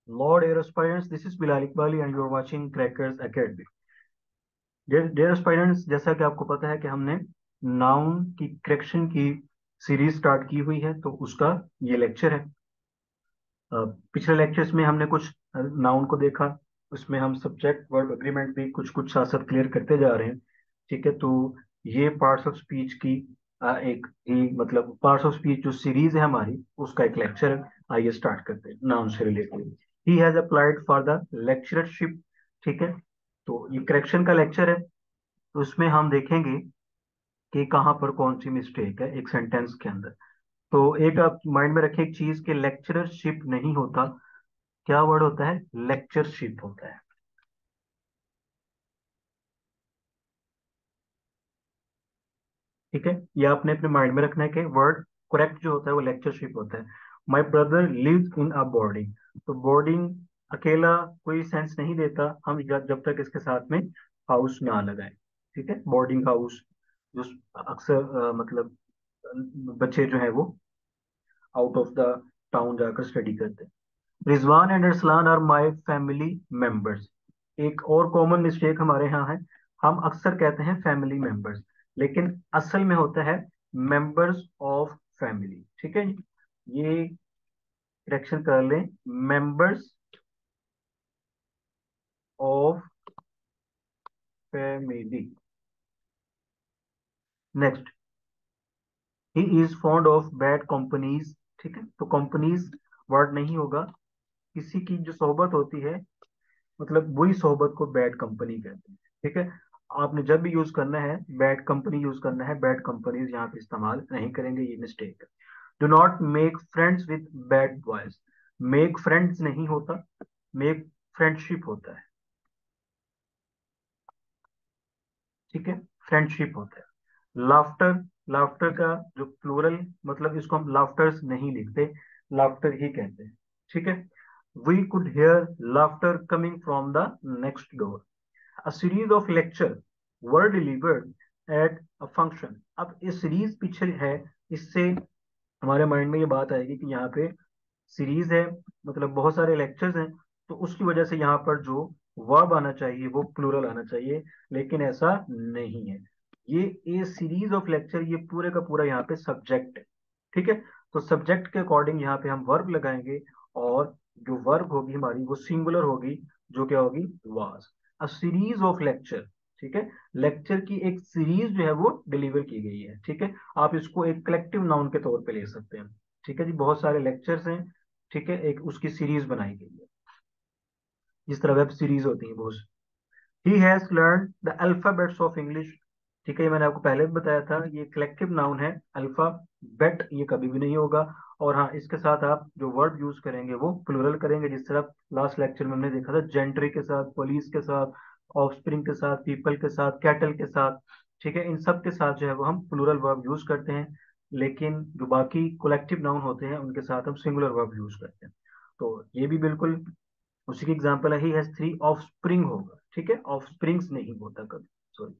Lord Air Aspirants, this is Bilal Iqbali and you're watching Crackers Academy. Dear Aspirants, जैसा कि आपको पता है कि हमने नाउन की करेक्शन की सीरीज स्टार्ट की हुई है, तो उसका ये लेक्चर है। पिछले लेक्चर्स में हमने कुछ नाउन को देखा, उसमें हम सब्जेक्ट वर्ब एग्रीमेंट भी कुछ कुछ साथ साथ क्लियर करते जा रहे हैं। ठीक है, तो ये पार्ट्स ऑफ स्पीच की एक ही मतलब पार्ट्स ऑफ स्पीच जो सीरीज है हमारी, उसका एक लेक्चर है। आइए स्टार्ट करते हैं नाउन से related. He has applied for the lectureship. ठीक है, तो ये करेक्शन का लेक्चर है, तो उसमें हम देखेंगे कि कहाँ पर कौन सी मिस्टेक है एक सेंटेंस के अंदर। तो एक आप माइंड में रखिए एक चीज के लेक्चरशिप नहीं होता, क्या वर्ड होता है? लेक्चरशिप होता है। ठीक है, ये आपने अपने माइंड में रखना है कि वर्ड करेक्ट जो होता है वो लेक्चरशिप होता है। My brother lives in a boarding. तो बोर्डिंग अकेला कोई सेंस नहीं देता, हम जब तक इसके साथ में हाउस ना लगाएं। ठीक है, बोर्डिंग हाउस जो अक्सर मतलब बच्चे जो है वो आउट ऑफ द टाउन जाकर स्टडी करते हैं। Rizwan and Arsalan are my family members. एक और कॉमन मिस्टेक हमारे यहाँ है, हम अक्सर कहते हैं फैमिली मेंबर्स, लेकिन असल में होता है मेंबर्स ऑफ फैमिली। ठीक है, ये करेक्शन कर लें, members of family. Next, he is fond of bad companies. ठीक है, तो कंपनीज वर्ड नहीं होगा, किसी की जो सोहबत होती है, मतलब बुरी सोहबत को बैड कंपनी कहते हैं। ठीक है, आपने जब भी यूज करना है बैड कंपनी यूज करना है, बैड कंपनीज यहाँ पे इस्तेमाल नहीं करेंगे, ये मिस्टेक है। Do not make friends with bad boys. Make friends नहीं होता, मेक फ्रेंडशिप होता है। ठीक है, फ्रेंडशिप होता है। लाफ्टर, लाफ्टर का जो प्लूरल मतलब इसको हम लाफ्टर्स नहीं लिखते, लाफ्टर ही कहते हैं। ठीक है, we could hear laughter coming from the next door. A series of lecture were delivered at a function। अब ये सीरीज पीछे है, इससे हमारे माइंड में ये बात आएगी कि यहाँ पे सीरीज है, मतलब बहुत सारे लेक्चर्स हैं, तो उसकी वजह से यहाँ पर जो वर्ब आना चाहिए वो प्लूरल आना चाहिए, लेकिन ऐसा नहीं है। ये सीरीज ऑफ लेक्चर ये पूरे का पूरा यहाँ पे सब्जेक्ट है। ठीक है, तो सब्जेक्ट के अकॉर्डिंग यहाँ पे हम वर्ब लगाएंगे, और जो वर्ब होगी हमारी वो सिंगुलर होगी, जो क्या होगी? Was. A series of lecture. ठीक है, लेक्चर की एक सीरीज जो है वो डिलीवर की गई है। ठीक है, आप इसको एक कलेक्टिव नाउन के तौर पे ले सकते हैं। ठीक है जी, बहुत सारे लेक्चर्स हैं। ठीक है, एक उसकी सीरीज बनाई गई है, जिस तरह वेब सीरीज होती है बहुत। He has learn the alphabets of English. ठीक है, ये मैंने आपको पहले भी बताया था, ये कलेक्टिव नाउन है। अल्फाबेट ये कभी भी नहीं होगा। और हाँ, इसके साथ आप जो वर्ड यूज करेंगे वो प्लूरल करेंगे, जिस तरह लास्ट लेक्चर में हमने देखा था, जेंट्री के साथ, पुलिस के साथ, ऑफस्प्रिंग के साथ, पीपल के साथ, कैटल के साथ। ठीक है, इन सब के साथ जो है वो हम प्लूरल वर्ब यूज करते हैं, लेकिन जो बाकी कलेक्टिव नाउन होते हैं उनके साथ हम सिंगुलर वर्ब यूज करते हैं। तो ये भी बिल्कुल उसी की एग्जाम्पल है, he has three of spring होगा। ठीक है, ऑफ स्प्रिंग्स नहीं होता कभी, सॉरी,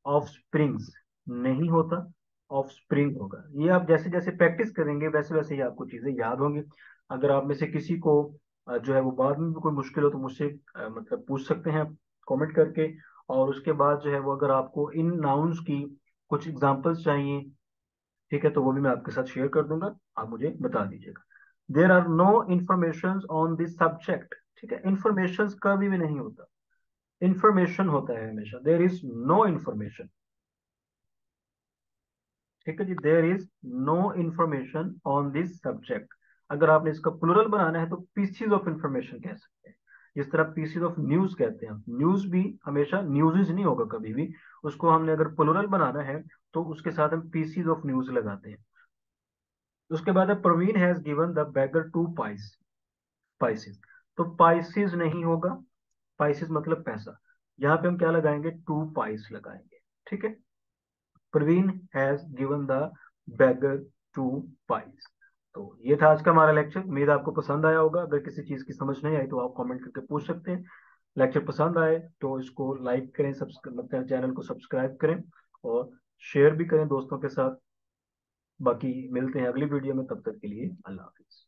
ऑफ स्प्रिंग्स नहीं होता, ऑफ स्प्रिंग होगा। ये आप जैसे जैसे प्रैक्टिस करेंगे वैसे वैसे ही आपको चीजें याद होंगी। अगर आप में से किसी को जो है वो बाद में भी कोई मुश्किल हो तो मुझसे मतलब पूछ सकते हैं कमेंट करके। और उसके बाद जो है वो अगर आपको इन नाउन्स की कुछ एग्जांपल्स चाहिए, ठीक है, तो वो भी मैं आपके साथ शेयर कर दूंगा, आप मुझे बता दीजिएगा। There are no information on this subject. ठीक है, इंफॉर्मेशन कभी भी नहीं होता, इंफॉर्मेशन होता है हमेशा। There is no information. ठीक है जी, there is no information on this subject. अगर आपने इसका प्लूरल बनाना है तो पीसीज ऑफ इंफॉर्मेशन कह सकते हैं, जिस तरह पीसीज ऑफ न्यूज कहते हैं। न्यूज भी हमेशा न्यूज़ नहीं होगा कभी भी, उसको हमने अगर प्लूरल बनाना है तो उसके साथ हम पीसीज ऑफ न्यूज लगाते हैं। उसके बाद है Praveen has given the beggar two pice, pices. तो पाइसिस नहीं होगा, पाइसिस मतलब पैसा, यहाँ पे हम क्या लगाएंगे? टू पाइस लगाएंगे। ठीक है, Praveen has given the beggar two pice. तो ये था आज का हमारा लेक्चर, उम्मीद है आपको पसंद आया होगा। अगर किसी चीज की समझ नहीं आई तो आप कमेंट करके पूछ सकते हैं। लेक्चर पसंद आए तो इसको लाइक करें, सब्सक्राइब, चैनल को सब्सक्राइब करें, और शेयर भी करें दोस्तों के साथ। बाकी मिलते हैं अगली वीडियो में, तब तक के लिए अल्लाह हाफिज।